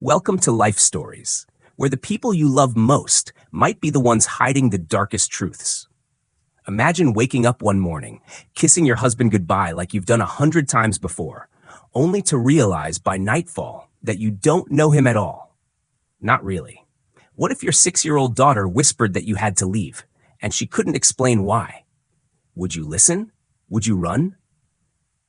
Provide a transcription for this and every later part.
Welcome to Life Stories, where the people you love most might be the ones hiding the darkest truths. Imagine waking up one morning, kissing your husband goodbye like you've done 100 times before, only to realize by nightfall that you don't know him at all. Not really. What if your 6-year-old daughter whispered that you had to leave, and she couldn't explain why? Would you listen? Would you run?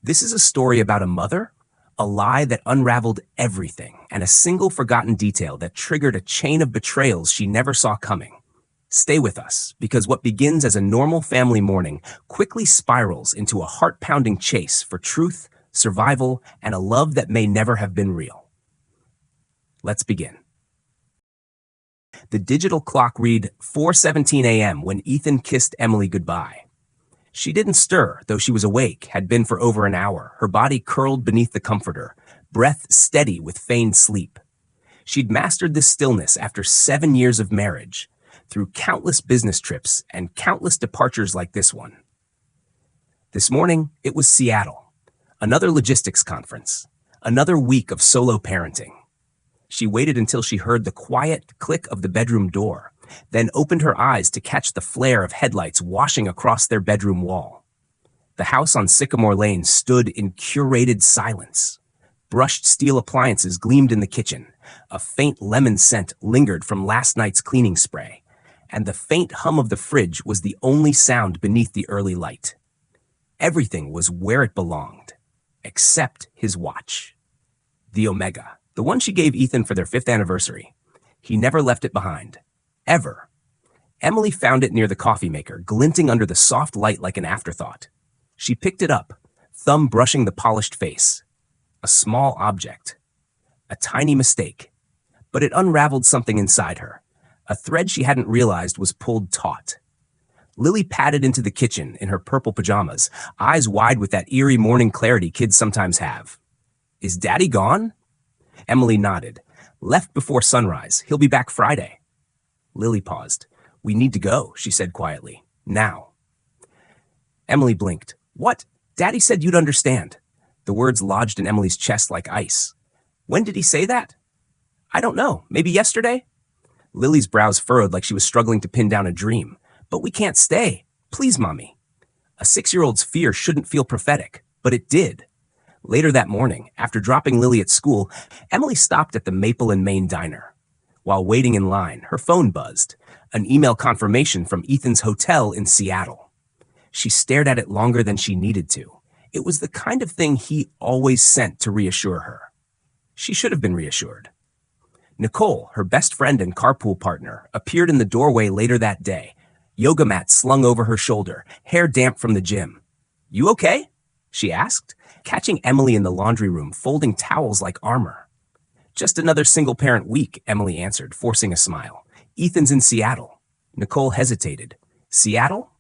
This is a story about a mother, a lie that unraveled everything, and a single forgotten detail that triggered a chain of betrayals she never saw coming. Stay with us, because what begins as a normal family morning quickly spirals into a heart-pounding chase for truth, survival, and a love that may never have been real. Let's begin. The digital clock read 4:17 a.m. when Ethan kissed Emily goodbye. She didn't stir, though she was awake, had been for over an hour, her body curled beneath the comforter, breath steady with feigned sleep. She'd mastered this stillness after 7 years of marriage, through countless business trips and countless departures like this one. This morning, it was Seattle, another logistics conference, another week of solo parenting. She waited until she heard the quiet click of the bedroom door, then opened her eyes to catch the flare of headlights washing across their bedroom wall. The house on Sycamore Lane stood in curated silence. Brushed steel appliances gleamed in the kitchen, a faint lemon scent lingered from last night's cleaning spray, and the faint hum of the fridge was the only sound beneath the early light. Everything was where it belonged, except his watch. The Omega, the one she gave Ethan for their 5th anniversary. He never left it behind. Ever. Emily found it near the coffee maker, glinting under the soft light like an afterthought. She picked it up, thumb brushing the polished face. A small object. A tiny mistake. But it unraveled something inside her. A thread she hadn't realized was pulled taut. Lily padded into the kitchen in her purple pajamas, eyes wide with that eerie morning clarity kids sometimes have. "Is Daddy gone?" Emily nodded. "Left before sunrise. He'll be back Friday." Lily paused. "We need to go," she said quietly. "Now." Emily blinked. "What? Daddy said you'd understand." The words lodged in Emily's chest like ice. "When did he say that?" "I don't know. Maybe yesterday?" Lily's brows furrowed like she was struggling to pin down a dream. "But we can't stay. Please, Mommy." A 6-year-old's fear shouldn't feel prophetic, but it did. Later that morning, after dropping Lily at school, Emily stopped at the Maple and Main diner. While waiting in line, her phone buzzed, an email confirmation from Ethan's hotel in Seattle. She stared at it longer than she needed to. It was the kind of thing he always sent to reassure her. She should have been reassured. Nicole, her best friend and carpool partner, appeared in the doorway later that day, yoga mat slung over her shoulder, hair damp from the gym. "You okay?" she asked, catching Emily in the laundry room, folding towels like armor. "Just another single-parent week," Emily answered, forcing a smile. "Ethan's in Seattle." Nicole hesitated. "Seattle?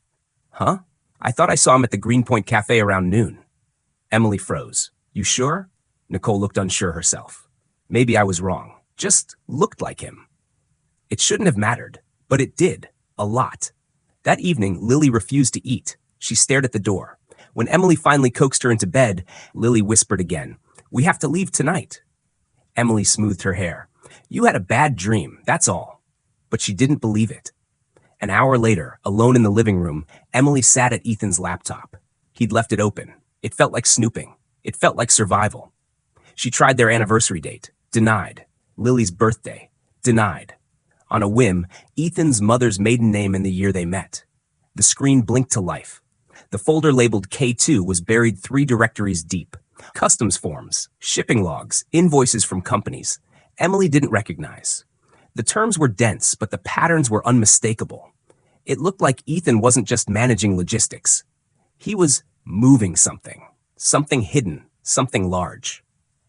Huh? I thought I saw him at the Greenpoint Cafe around noon." Emily froze. "You sure?" Nicole looked unsure herself. "Maybe I was wrong. Just looked like him." It shouldn't have mattered, but it did. A lot. That evening, Lily refused to eat. She stared at the door. When Emily finally coaxed her into bed, Lily whispered again, "We have to leave tonight." Emily smoothed her hair. "You had a bad dream, that's all." But she didn't believe it. An hour later, alone in the living room, Emily sat at Ethan's laptop. He'd left it open. It felt like snooping. It felt like survival. She tried their anniversary date. Denied. Lily's birthday. Denied. On a whim, Ethan's mother's maiden name and the year they met. The screen blinked to life. The folder labeled K2 was buried 3 directories deep. Customs forms, shipping logs, invoices from companies. Emily didn't recognize. The terms were dense, but the patterns were unmistakable. It looked like Ethan wasn't just managing logistics. He was moving something. Something hidden. Something large.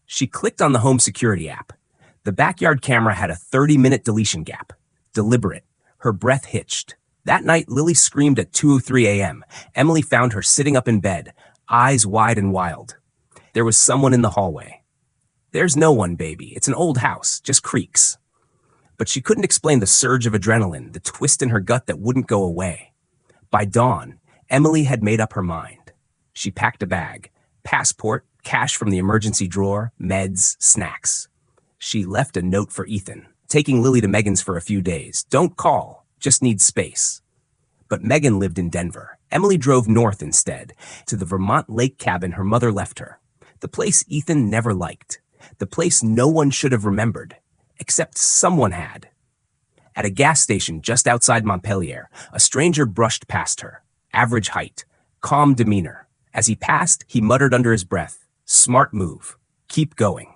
She clicked on the home security app. The backyard camera had a 30-minute deletion gap. Deliberate. Her breath hitched. That night, Lily screamed at 2:03 a.m. Emily found her sitting up in bed, eyes wide and wild. There was someone in the hallway. "There's no one, baby. It's an old house, just creaks." But she couldn't explain the surge of adrenaline, the twist in her gut that wouldn't go away. By dawn, Emily had made up her mind. She packed a bag, passport, cash from the emergency drawer, meds, snacks. She left a note for Ethan, taking Lily to Megan's for a few days. Don't call, just need space. But Megan lived in Denver. Emily drove north instead, to the Vermont lake cabin her mother left her. The place Ethan never liked. The place no one should have remembered, except someone had. At a gas station just outside Montpelier, a stranger brushed past her. Average height, calm demeanor. As he passed, he muttered under his breath, "Smart move. Keep going."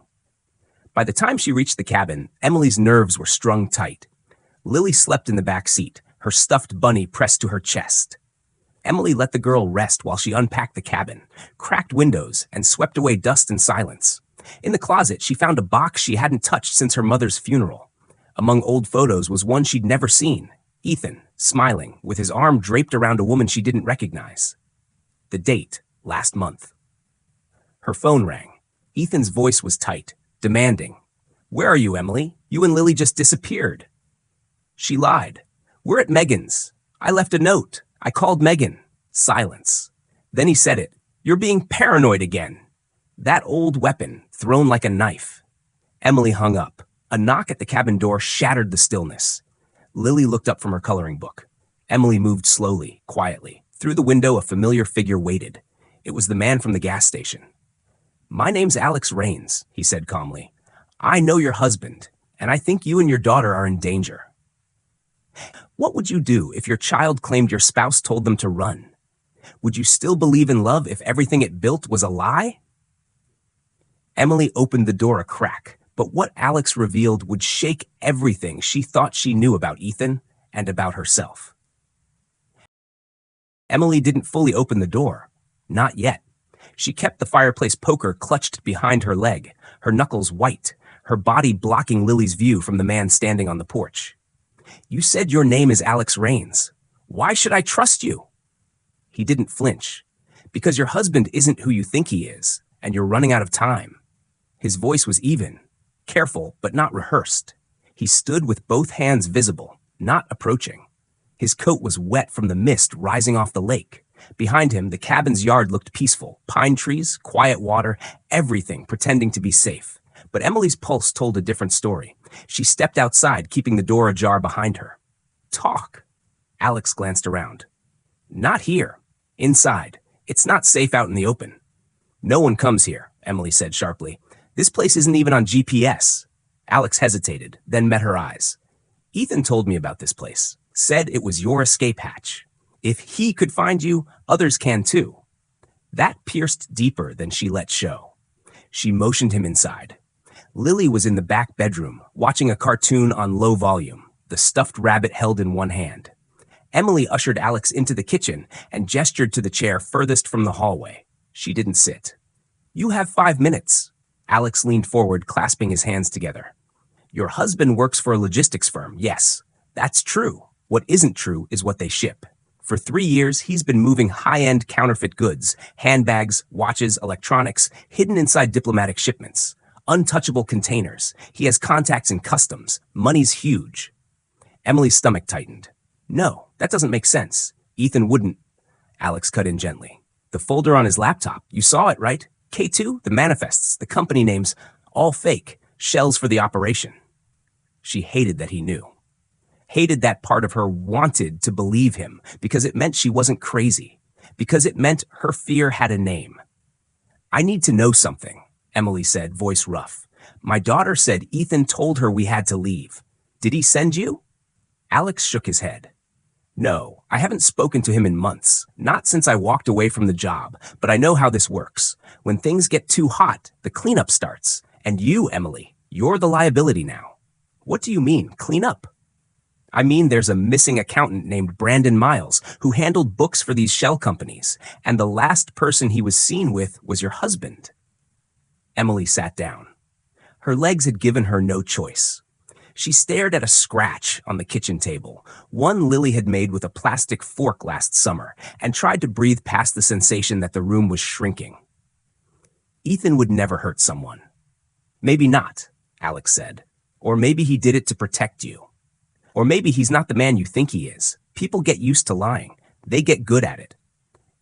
By the time she reached the cabin, Emily's nerves were strung tight. Lily slept in the back seat, her stuffed bunny pressed to her chest. Emily let the girl rest while she unpacked the cabin, cracked windows, and swept away dust and silence. In the closet, she found a box she hadn't touched since her mother's funeral. Among old photos was one she'd never seen, Ethan, smiling, with his arm draped around a woman she didn't recognize. The date, last month. Her phone rang. Ethan's voice was tight, demanding. "Where are you, Emily? You and Lily just disappeared." She lied. "We're at Megan's. I left a note. I called Megan." Silence. Then he said it. "You're being paranoid again." That old weapon, thrown like a knife. Emily hung up. A knock at the cabin door shattered the stillness. Lily looked up from her coloring book. Emily moved slowly, quietly. Through the window, a familiar figure waited. It was the man from the gas station. "My name's Alex Rains," he said calmly. "I know your husband, and I think you and your daughter are in danger." What would you do if your child claimed your spouse told them to run? Would you still believe in love if everything it built was a lie? Emily opened the door a crack, but what Alex revealed would shake everything she thought she knew about Ethan and about herself. Emily didn't fully open the door. Not yet. She kept the fireplace poker clutched behind her leg, her knuckles white, her body blocking Lily's view from the man standing on the porch. "You said your name is Alex Rains. Why should I trust you?" He didn't flinch. "Because your husband isn't who you think he is, and you're running out of time." His voice was even, careful but not rehearsed. He stood with both hands visible, not approaching. His coat was wet from the mist rising off the lake. Behind him, the cabin's yard looked peaceful. Pine trees, quiet water, everything pretending to be safe. But Emily's pulse told a different story. She stepped outside, keeping the door ajar behind her. "Talk." Alex glanced around. "Not here. Inside. It's not safe out in the open." "No one comes here," Emily said sharply. "This place isn't even on GPS." Alex hesitated, then met her eyes. "Ethan told me about this place. Said it was your escape hatch. If he could find you, others can too." That pierced deeper than she let show. She motioned him inside. Lily was in the back bedroom, watching a cartoon on low volume, the stuffed rabbit held in one hand. Emily ushered Alex into the kitchen and gestured to the chair furthest from the hallway. She didn't sit. "You have 5 minutes." Alex leaned forward, clasping his hands together. "Your husband works for a logistics firm, yes. That's true. What isn't true is what they ship. For 3 years, he's been moving high-end counterfeit goods, handbags, watches, electronics, hidden inside diplomatic shipments. Untouchable containers. He has contacts in customs. Money's huge." Emily's stomach tightened. "No, that doesn't make sense. Ethan wouldn't." Alex cut in gently. "The folder on his laptop, you saw it, right? K2, the manifests, the company names, all fake, shells for the operation." She hated that he knew. Hated that part of her wanted to believe him because it meant she wasn't crazy, because it meant her fear had a name. "I need to know something," Emily said, voice rough. "My daughter said Ethan told her we had to leave. Did he send you?" Alex shook his head. "No, I haven't spoken to him in months, not since I walked away from the job, but I know how this works. When things get too hot, the cleanup starts. And you, Emily, you're the liability now." "What do you mean, cleanup?" "I mean there's a missing accountant named Brandon Miles who handled books for these shell companies, and the last person he was seen with was your husband." Emily sat down. Her legs had given her no choice. She stared at a scratch on the kitchen table, one Lily had made with a plastic fork last summer, and tried to breathe past the sensation that the room was shrinking. "Ethan would never hurt someone." "Maybe not," Alex said. "Or maybe he did it to protect you. Or maybe he's not the man you think he is. People get used to lying. They get good at it."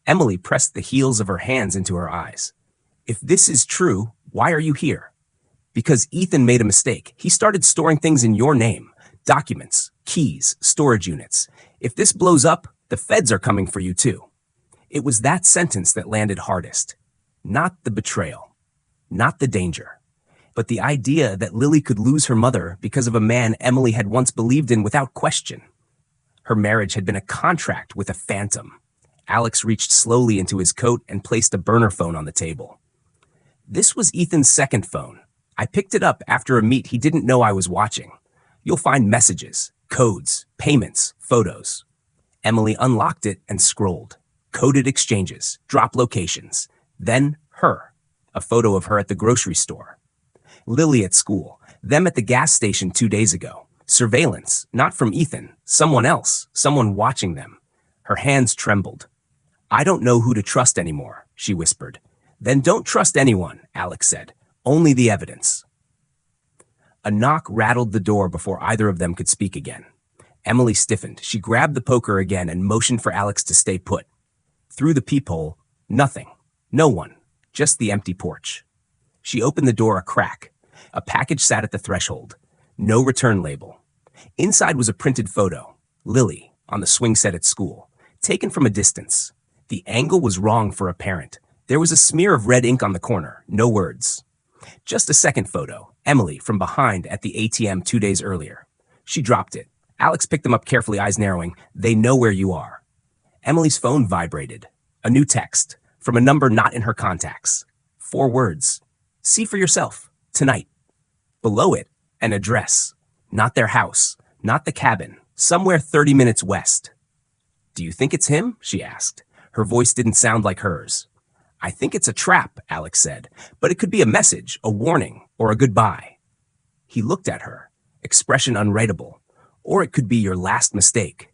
Emily pressed the heels of her hands into her eyes. "If this is true, why are you here?" Because Ethan made a mistake. He started storing things in your name. Documents, keys, storage units. If this blows up, the feds are coming for you too. It was that sentence that landed hardest. Not the betrayal. Not the danger. But the idea that Lily could lose her mother because of a man Emily had once believed in without question. Her marriage had been a contract with a phantom. Alex reached slowly into his coat and placed a burner phone on the table. This was Ethan's second phone. I picked it up after a meet he didn't know I was watching. You'll find messages, codes, payments, photos. Emily unlocked it and scrolled. Coded exchanges, drop locations. Then her. A photo of her at the grocery store. Lily at school. Them at the gas station 2 days ago. Surveillance, not from Ethan, someone else, someone watching them. Her hands trembled. I don't know who to trust anymore, she whispered. Then don't trust anyone, Alex said. Only the evidence. A knock rattled the door before either of them could speak again. Emily stiffened. She grabbed the poker again and motioned for Alex to stay put. Through the peephole, nothing. No one. Just the empty porch. She opened the door a crack. A package sat at the threshold. No return label. Inside was a printed photo. Lily, on the swing set at school. Taken from a distance. The angle was wrong for a parent. There was a smear of red ink on the corner. No words. Just a second photo. Emily, from behind at the ATM 2 days earlier. She dropped it. Alex picked them up carefully, eyes narrowing. They know where you are. Emily's phone vibrated. A new text. From a number not in her contacts. 4 words. See for yourself. Tonight. Below it, an address. Not their house. Not the cabin. Somewhere 30 minutes west. Do you think it's him? She asked. Her voice didn't sound like hers. I think it's a trap, Alex said. But it could be a message, a warning, or a goodbye. He looked at her. Expression unwritable. Or it could be your last mistake.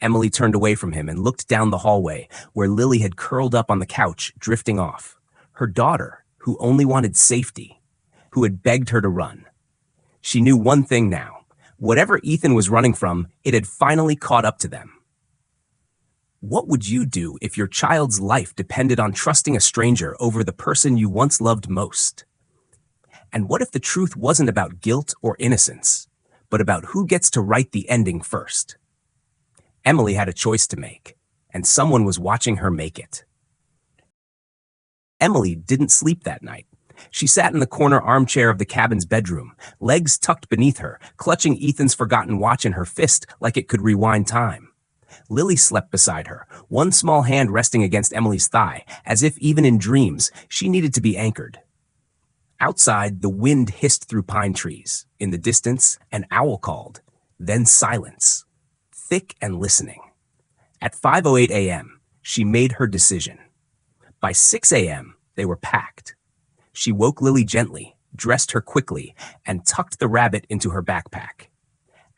Emily turned away from him and looked down the hallway, where Lily had curled up on the couch, drifting off. Her daughter, who only wanted safety, who had begged her to run. She knew one thing now. Whatever Ethan was running from, it had finally caught up to them. What would you do if your child's life depended on trusting a stranger over the person you once loved most? And what if the truth wasn't about guilt or innocence, but about who gets to write the ending first? Emily had a choice to make, and someone was watching her make it. Emily didn't sleep that night. She sat in the corner armchair of the cabin's bedroom, legs tucked beneath her, clutching Ethan's forgotten watch in her fist like it could rewind time. Lily slept beside her, one small hand resting against Emily's thigh, as if even in dreams, she needed to be anchored. Outside, the wind hissed through pine trees. In the distance, an owl called. Then silence, thick and listening. At 5:08 a.m., she made her decision. By 6 a.m., they were packed. She woke Lily gently, dressed her quickly, and tucked the rabbit into her backpack.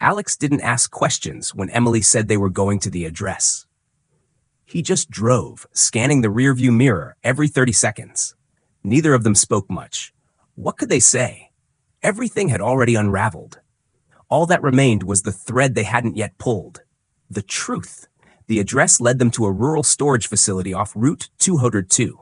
Alex didn't ask questions when Emily said they were going to the address. He just drove, scanning the rearview mirror every 30 seconds. Neither of them spoke much. What could they say? Everything had already unraveled. All that remained was the thread they hadn't yet pulled. The truth. The address led them to a rural storage facility off Route 202.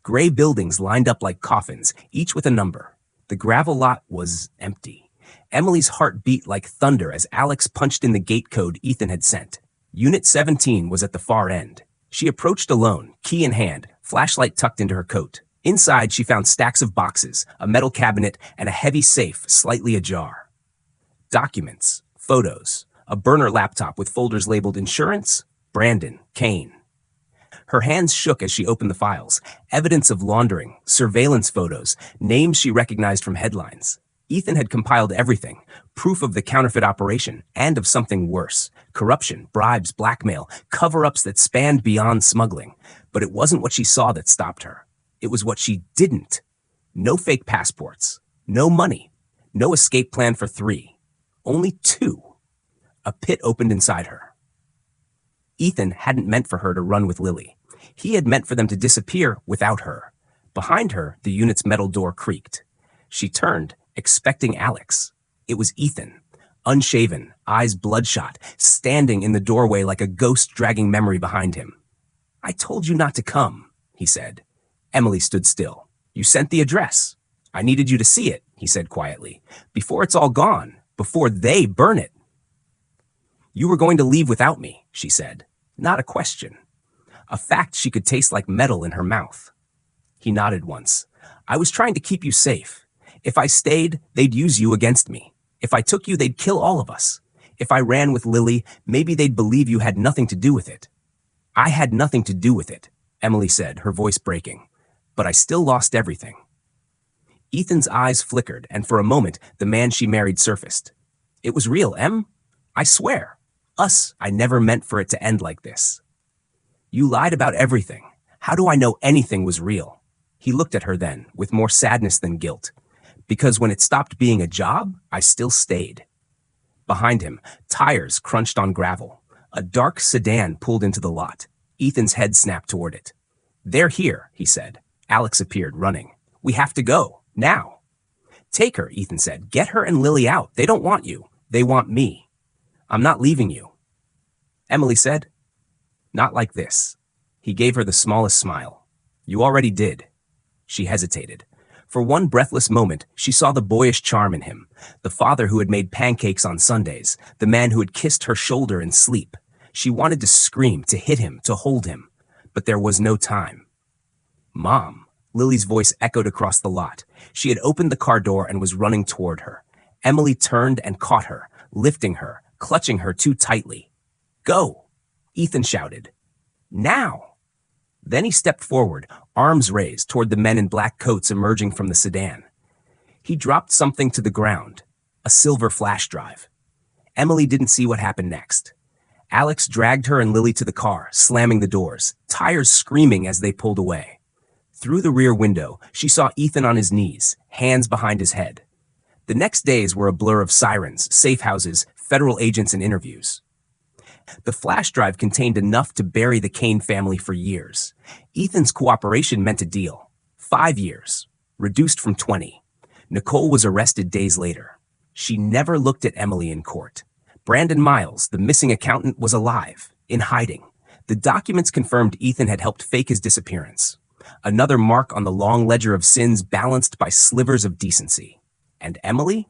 Gray buildings lined up like coffins, each with a number. The gravel lot was empty. Emily's heart beat like thunder as Alex punched in the gate code Ethan had sent. Unit 17 was at the far end. She approached alone, key in hand, flashlight tucked into her coat. Inside, she found stacks of boxes, a metal cabinet, and a heavy safe slightly ajar. Documents, photos, a burner laptop with folders labeled Insurance, Brandon, Kane. Her hands shook as she opened the files. Evidence of laundering, surveillance photos, names she recognized from headlines. Ethan had compiled everything, proof of the counterfeit operation and of something worse, corruption, bribes, blackmail, cover-ups that spanned beyond smuggling. But it wasn't what she saw that stopped her. It was what she didn't. No fake passports, no money, no escape plan for 3, only 2. A pit opened inside her. Ethan hadn't meant for her to run with Lily. He had meant for them to disappear without her. Behind her, the unit's metal door creaked. She turned, expecting Alex. It was Ethan, unshaven, eyes bloodshot, standing in the doorway like a ghost dragging memory behind him. I told you not to come, he said. Emily stood still. You sent the address. I needed you to see it. he said quietly. Before it's all gone. Before they burn it. You were going to leave without me, she said. Not a question. A fact she could taste like metal in her mouth. He nodded once. I was trying to keep you safe. If I stayed, they'd use you against me. If I took you, they'd kill all of us. If I ran with Lily, maybe they'd believe you had nothing to do with it. I had nothing to do with it, Emily said, her voice breaking. But I still lost everything. Ethan's eyes flickered, and for a moment, the man she married surfaced. It was real, Em. I swear. I never meant for it to end like this. You lied about everything. How do I know anything was real? He looked at her then, with more sadness than guilt. Because when it stopped being a job, I still stayed. Behind him, tires crunched on gravel. A dark sedan pulled into the lot. Ethan's head snapped toward it. They're here, he said. Alex appeared, running. We have to go, now. Take her, Ethan said. Get her and Lily out. They don't want you. They want me. I'm not leaving you. Emily said. Not like this. He gave her the smallest smile. You already did. She hesitated. For one breathless moment, she saw the boyish charm in him, the father who had made pancakes on Sundays, the man who had kissed her shoulder in sleep. She wanted to scream, to hit him, to hold him, but there was no time. Mom, Lily's voice echoed across the lot. She had opened the car door and was running toward her. Emily turned and caught her, lifting her, clutching her too tightly. Go, Ethan shouted. Now. Then he stepped forward, arms raised toward the men in black coats emerging from the sedan. He dropped something to the ground, a silver flash drive. Emily didn't see what happened next. Alex dragged her and Lily to the car, slamming the doors, tires screaming as they pulled away. Through the rear window, she saw Ethan on his knees, hands behind his head. The next days were a blur of sirens, safe houses, federal agents, and interviews. The flash drive contained enough to bury the Kane family for years. Ethan's cooperation meant a deal. 5 years, reduced from 20. Nicole was arrested days later. She never looked at Emily in court. Brandon Miles, the missing accountant, was alive, in hiding. The documents confirmed Ethan had helped fake his disappearance. Another mark on the long ledger of sins balanced by slivers of decency. And Emily?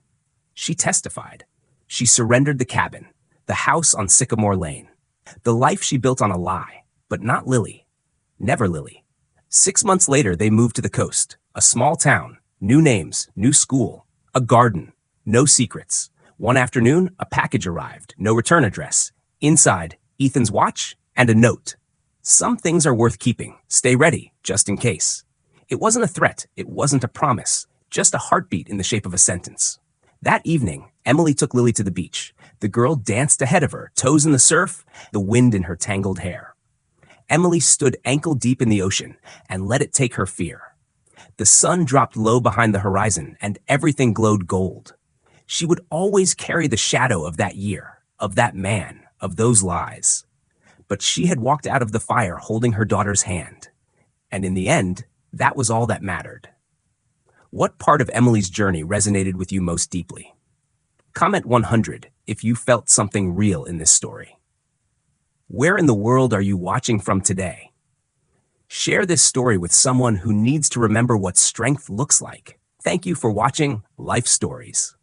She testified. She surrendered the cabin, the house on Sycamore Lane. The life she built on a lie, but not Lily. Never Lily. 6 months later, they moved to the coast, a small town, new names, new school, a garden, no secrets. One afternoon, a package arrived, no return address. Inside, Ethan's watch and a note. Some things are worth keeping. Stay ready, just in case. It wasn't a threat. It wasn't a promise. Just a heartbeat in the shape of a sentence. That evening, Emily took Lily to the beach. The girl danced ahead of her, toes in the surf, the wind in her tangled hair. Emily stood ankle deep in the ocean and let it take her fear. The sun dropped low behind the horizon and everything glowed gold. She would always carry the shadow of that year, of that man, of those lies. But she had walked out of the fire holding her daughter's hand. And in the end, that was all that mattered. What part of Emily's journey resonated with you most deeply? Comment 100 if you felt something real in this story. Where in the world are you watching from today? Share this story with someone who needs to remember what strength looks like. Thank you for watching Life Stories.